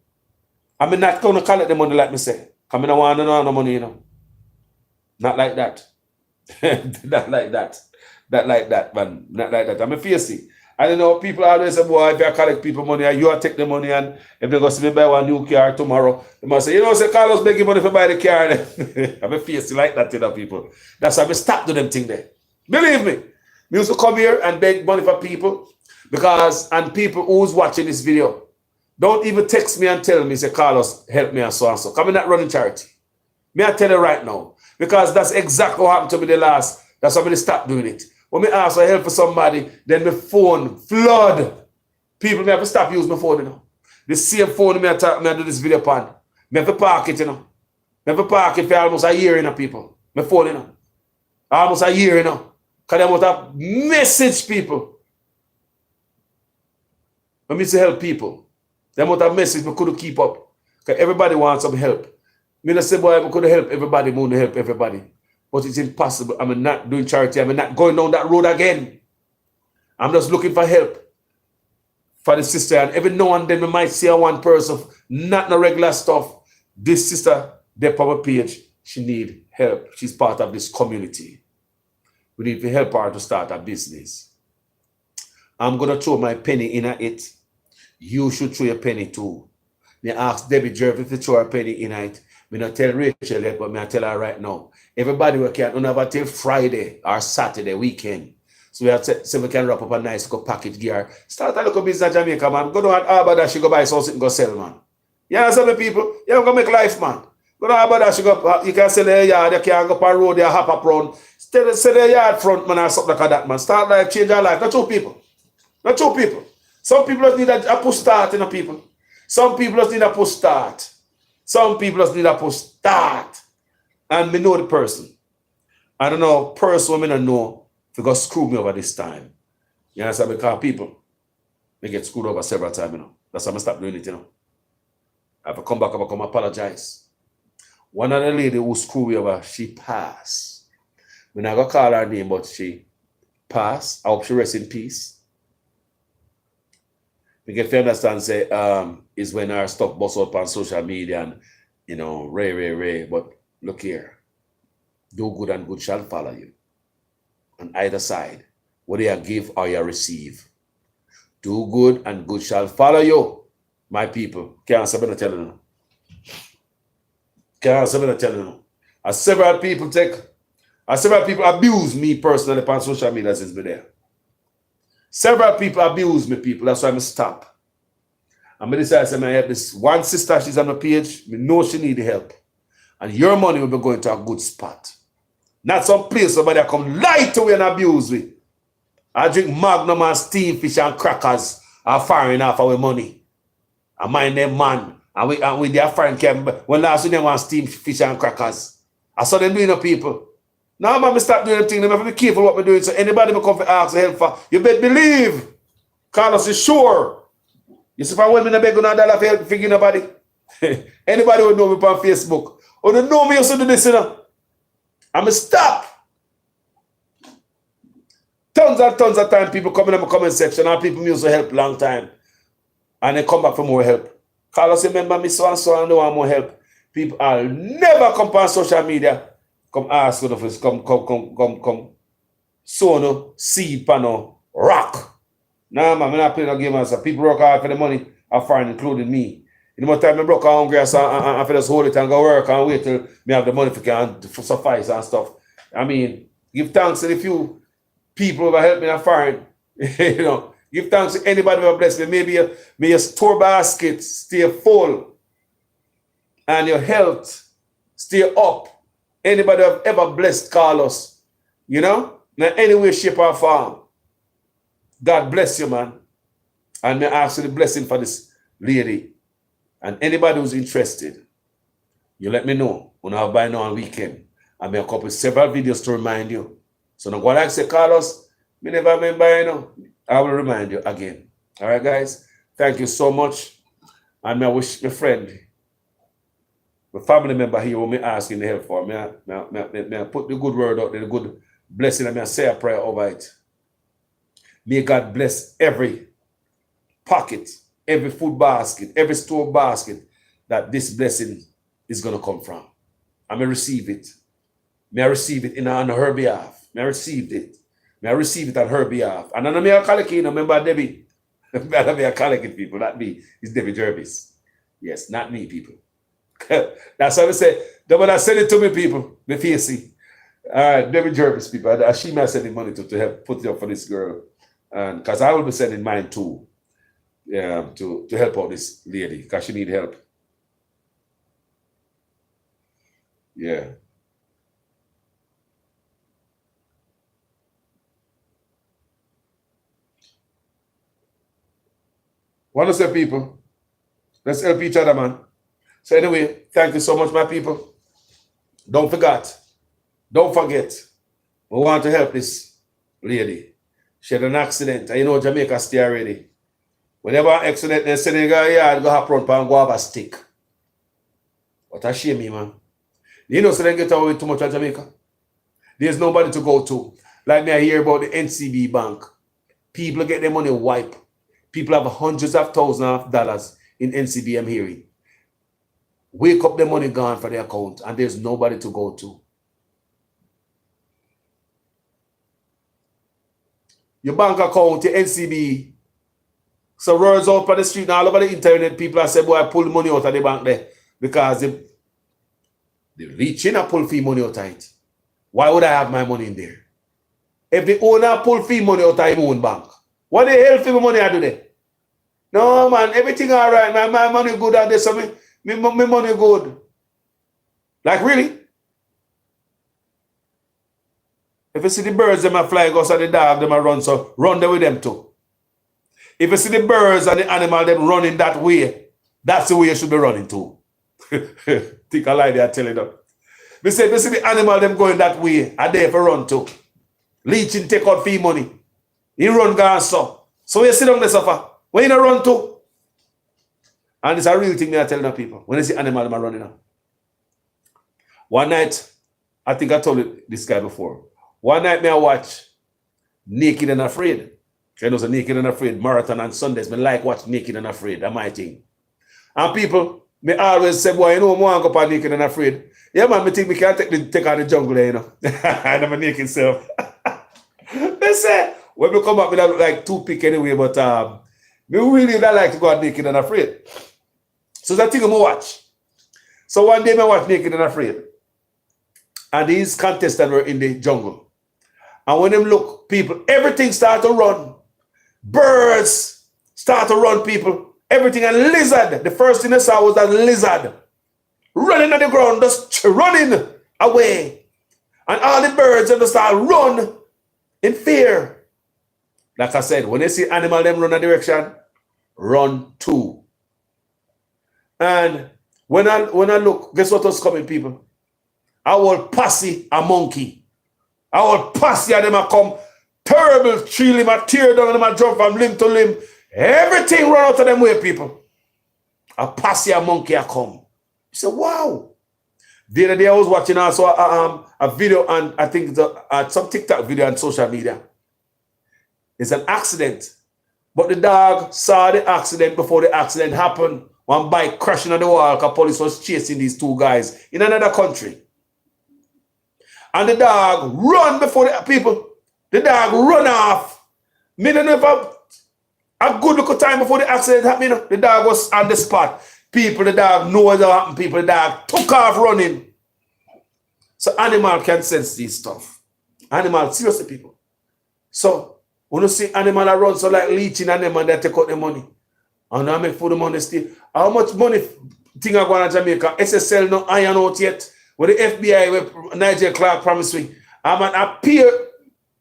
I mean, not going to collect the money like me say. Because I don't want no money, you know. Not like that. Not like that. Not like that, man. Not like that. I'm a fiercey. I don't know, people always say, boy, if you collect people money, you take the money, and if they go see me buy one new car tomorrow, they must say, you know, say, Carlos begging money for buy the car. I'm a fiercey like that, you know, people. That's why I stop doing them thing there. Believe me. We used to come here and beg money for people. Because, and people who's watching this video, don't even text me and tell me, say, Carlos, help me and so and so. Come in that running charity. Me, I tell you right now. Because that's exactly what happened to me the last. That's why I stop doing it. When me ask for help for somebody, then my phone flood. People, me have to stop using my phone, you know. The same phone me I do this video upon. Me have to park it, you know. Me have to park it for almost a year, you know, people. My phone, you know. Almost a year, you know. Because they want to message people. I mean to help people. They want a message we couldn't keep up. Because everybody wants some help. Me not say, boy, we could help everybody, we want to help everybody. But it's impossible. I'm not doing charity. I'm not going down that road again. I'm just looking for help for the sister. And every now and then we might see one person, not no regular stuff. This sister, their power page, she need help. She's part of this community. We need to help her to start a business. I'm going to throw my penny in at it. You should throw your penny too. Me ask Debbie Jervis to throw her penny in at it. Me not tell Rachel yet, but me I tell her right now. Everybody will can have till Friday or Saturday weekend. So we have to so we can wrap up a nice little package gear. Start a little business in Jamaica, man. Go down at Arbadash, go buy something and go sell, man. You understand the people? You have to make life, man. Go down Arbadash, you can sell a yard, you can go up a road, you hop up round. Sell a yard front, man, or something like that, man. Start life, change your life. Not two people. Not two people. Some people just need a push start, you know, people. Some people just need a push start. Some people just need a push start. And me know the person. I don't know, person I don't know if you got screw me over this time. You understand? Because people, they get screwed over several times, you know. That's why I stop doing it, you know. I have to come back, I have to come apologize. One of the lady who screwed me over, she passed. When I got to call her name, but she passed. I hope she rests in peace. Because if you understand, say, is when our stuff bust up on social media and, you know, Ray. But look here. Do good and good shall follow you. On either side, whether you give or you receive. Do good and good shall follow you, my people. Can't say better telling you. Can't say better telling you. As several people abuse me personally on social media since me there. Several people abuse me, people. That's why I stop. And I decided I help this one sister, she's on the page. I know she need help. And your money will be going to a good spot. Not some place somebody come lie to you and abuse me. I drink Magnum and steam fish and crackers are firing off our money. I mind them man. And we their friend came when last week they want steam fish and crackers. I saw them doing the people. Now man, stop doing them things. I have to be careful what we're doing. So anybody will come for ask for help for, you better believe. Carlos is sure. You see if I want me to beg $1 for help for nobody. Anybody will know me on Facebook. Or they know me also do this, you know. I'm going to stop. Tons of time people come in my comment section and people used to help long time. And they come back for more help. Carlos, remember me so and so and I want more help. People will never come on social media. Come ask you for come. So no seed pan rock. Nah man, I'm not playing no game as people work hard for the money are foreign, including me. In the more time I broke hungry so I just hold it and go work and wait till me have the money for suffice and stuff. I mean, give thanks to the few people who have helped me in foreign. You know, give thanks to anybody who have blessed me. May your store basket stay full and your health stay up. Anybody who have ever blessed Carlos, you know, in any way, shape, or form. God bless you, man. And may I ask you the blessing for this lady. And anybody who's interested, you let me know when I buy now on weekend. I may copy several videos to remind you. So now what I say, Carlos, me never remember, you know. I will remind you again. All right, guys. Thank you so much. And I wish my friend, my family member here who me asking the help for. May I put the good word out there, the good blessing, and may I say a prayer over it. May God bless every pocket, every food basket, every store basket that this blessing is going to come from. I may receive it. May I receive it on her behalf. May I receive it. May I receive it on her behalf. And I may I call it, remember Debbie. May I call it people, not me. It's Debbie Jervis. Yes, not me, people. That's why I say, when I send it to me, people, me face it. All right, Debbie Jervis, people. She may send the money to help put it up for this girl. And because I will be sending mine too. To help out this lady because she need help. Yeah. Want to say, people, let's help each other, man. So anyway, thank you so much, my people. Don't forget. We want to help this lady. She had an accident. And you know Jamaica stay already. Whenever an accident, they say, yeah, go hop front and go have a stick. What a shame, man. You know, so they get away too much at Jamaica. There's nobody to go to. Like me, I hear about the NCB Bank. People get their money wiped. People have hundreds of thousands of dollars in NCB, I'm hearing. Wake up, the money gone for their account, and there's nobody to go to. Your bank account, your NCB. So words out on the street and all over the internet, people are saying, boy, I pull money out of the bank there because they reach in and pull fee money out of it. Why would I have my money in there? If the owner pull fee money out of his own bank, what the hell fee money I do there? No, man, everything all right, man. My money good out there, so me money good. Like, really? If you see the birds, them a fly, go so the dog, them a run, so run there with them too. If you see the birds and the animal, them running that way, that's the way you should be running too. Think a lie they are telling them. We say, if you see the animal, them going that way, are there for run too. Leeching, take out fee money. He run, gone, so. So you sit down there, suffer. When you not run too? And it's a real thing they are telling the people. When you see animal, them are running out. One night, I think I told you this guy before. One night, me I watch Naked and Afraid. I know, so Naked and Afraid marathon on Sundays. Me like watch Naked and Afraid. That's my thing. And people, me always say, boy, you know, I want to go on Naked and Afraid. Yeah, man, me think me can't take on the jungle there, you know. And I'm a naked self. They say, when we come up, me look like toothpick anyway, but me really don't like to go on Naked and Afraid. So that thing I'm going to watch. So one day, I watch Naked and Afraid. And these contestants were in the jungle. And when them look, people, everything start to run. Birds start to run, people. Everything. And lizard. The first thing I saw was that lizard running on the ground, just running away. And all the birds just start run in fear. Like I said, when they see animal, them run a direction, run too. And when I look, guess what was coming, people? I will posse a monkey. I will posse and them a come terrible tree limb, a tear down and them a jump from limb to limb. Everything run out of them way, people. A posse a monkey a come. You say, wow. The other day I was watching also a video on, I think some TikTok video on social media. It's an accident. But the dog saw the accident before the accident happened. One bike crashing on the wall because police was chasing these two guys in another country. And the dog run before the people. The dog run off. Me don't know if a good look of time before the accident happened. The dog was on the spot. People, the dog knows what happened. People, the dog took off running. So animal can sense this stuff. Animal, seriously, people. So when you see animal run, so like leeching on them and they take out the money. And I make for the money still. How much money thing are going to Jamaica? SSL no iron out yet. With the FBI, with Nigel Clark promised me. I'm a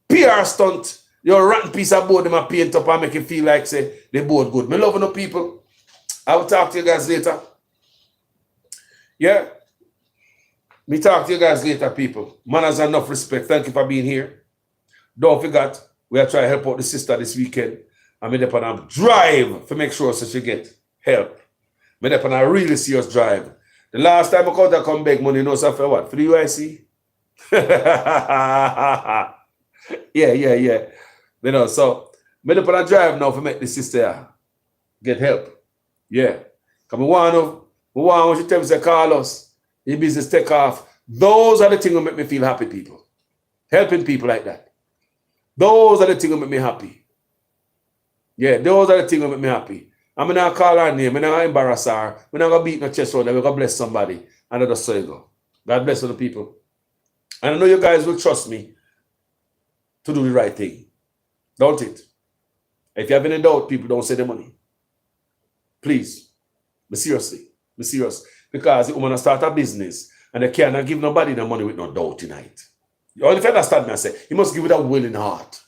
PR stunt. Your rotten piece of board, them a paint up and make you feel like, say, they board good. Me loving the people. I will talk to you guys later. Yeah. Me talk to you guys later, people. Man has enough respect. Thank you for being here. Don't forget, we are trying to help out the sister this weekend. I'm in a drive to make sure so she get help. I'm in a really serious drive. The last time I come beg money, you know, so for what? For the UIC? Yeah. You know, so I'm in a drive now to make the sister get help. Yeah. Because I want you to tell me, say, Carlos, your business take off. Those are the things that make me feel happy, people. Helping people like that. Those are the things that make me happy. Yeah, those are the things that make me happy. I'm not going to call her name. I'm not going to embarrass her. I'm not going to beat no chest round. I'm going to bless somebody. And I just say go. God bless all the people. And I know you guys will trust me to do the right thing. Don't it? If you have any doubt, people, don't say the money. Please. Be seriously. Be serious. Because the woman start a business and they cannot give nobody the money with no doubt tonight. You only understand me, I say, you must give it a willing heart.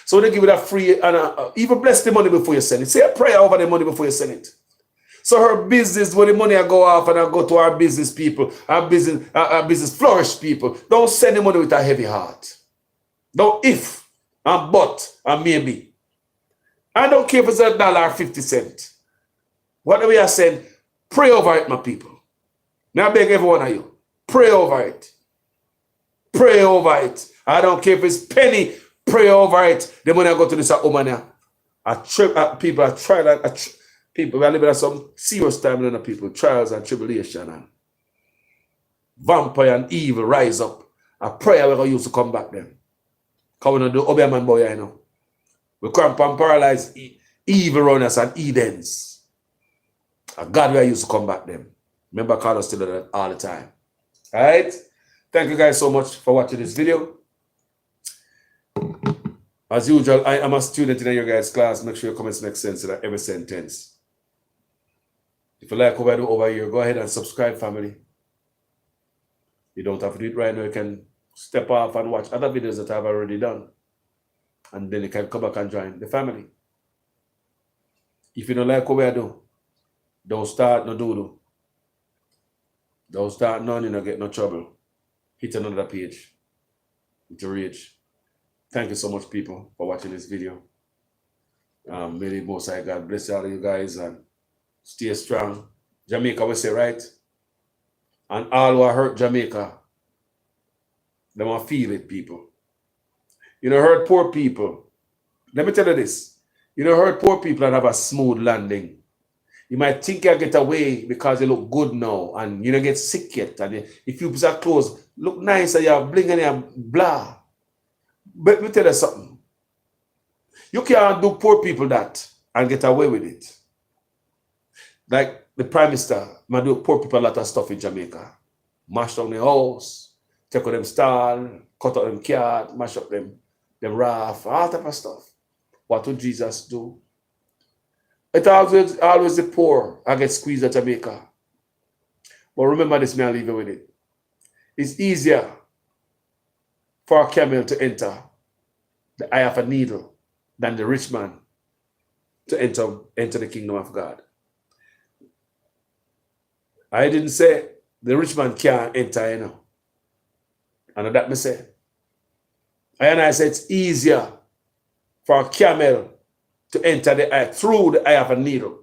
So they give it a free, and even bless the money before you send it. Say a prayer over the money before you send it. So her business, when the money I go off and I go to our business people, our business flourish people, don't send the money with a heavy heart. Don't if. and but, and maybe. I don't care if it's $1.50. What we are saying, pray over it, my people. Now I beg every one of you, pray over it. Pray over it. I don't care if it's penny, pray over it. Then when I go to this woman now, people are trying, people are living at some serious time in the people, trials and tribulation and vampire and evil rise up. A prayer we're going to use to come back then. Because we don't do Obeah boy, you know. We cramp and paralyze evil runners and Edens. A God we are used to come back them. Remember, Carlos still do that all the time. All right? Thank you guys so much for watching this video. As usual, I am a student in your guys' class. Make sure your comments make sense in every sentence. If you like what I do over here, go ahead and subscribe, family. You don't have to do it right now. You can step off and watch other videos that I've already done. And then you can come back and join the family. If you don't like what I do, don't start no doodle. Don't start none, you don't get no trouble. Hit another page. Hit a rage. Thank you so much, people, for watching this video. May the Most High God bless all of you guys and stay strong. Jamaica, we say, right? And all who are hurt Jamaica, they want to feel it, people. You know, hurt poor people. Let me tell you this. You know, hurt poor people and have a smooth landing. You might think you get away because you look good now and you don't get sick yet. And if you put your clothes, look nice and you're bling and you're blah. But let me tell you something. You can't do poor people that and get away with it. Like the Prime Minister might do poor people a lot of stuff in Jamaica. Mash down the house, take out them stall, cut out them cat, mash up them raft, all type of stuff. What would Jesus do? It's always the poor I get squeezed at Jamaica. But remember this, man, I'll leave you with it. It's easier for a camel to enter the eye of a needle than the rich man to enter the kingdom of God. I didn't say the rich man can't enter, you know. And that me say. And I said it's easier for a camel to enter the eye through the eye of a needle.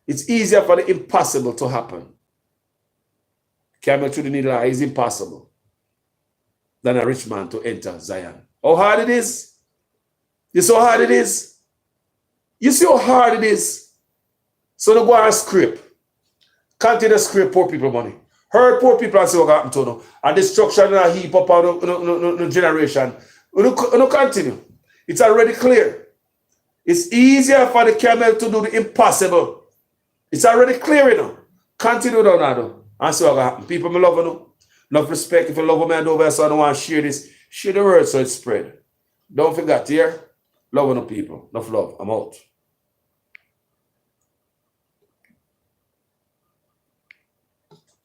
It's easier for the impossible to happen. Camel through the needle eye is impossible than a rich man to enter Zion. How hard it is? You see how hard it is? You see how hard it is? So they go and scrape. Continue to scrape poor people money. Hurt poor people and see what happened to them. And destruction and a heap up on the generation. We continue. It's already clear. It's easier for the camel to do the impossible. It's already clear, you know. Continue down now. And see what happen. People me love you. Enough respect. If you love me and over so I don't want to share this, share the word so it spread. Don't forget here. Love you people. Enough love. I'm out.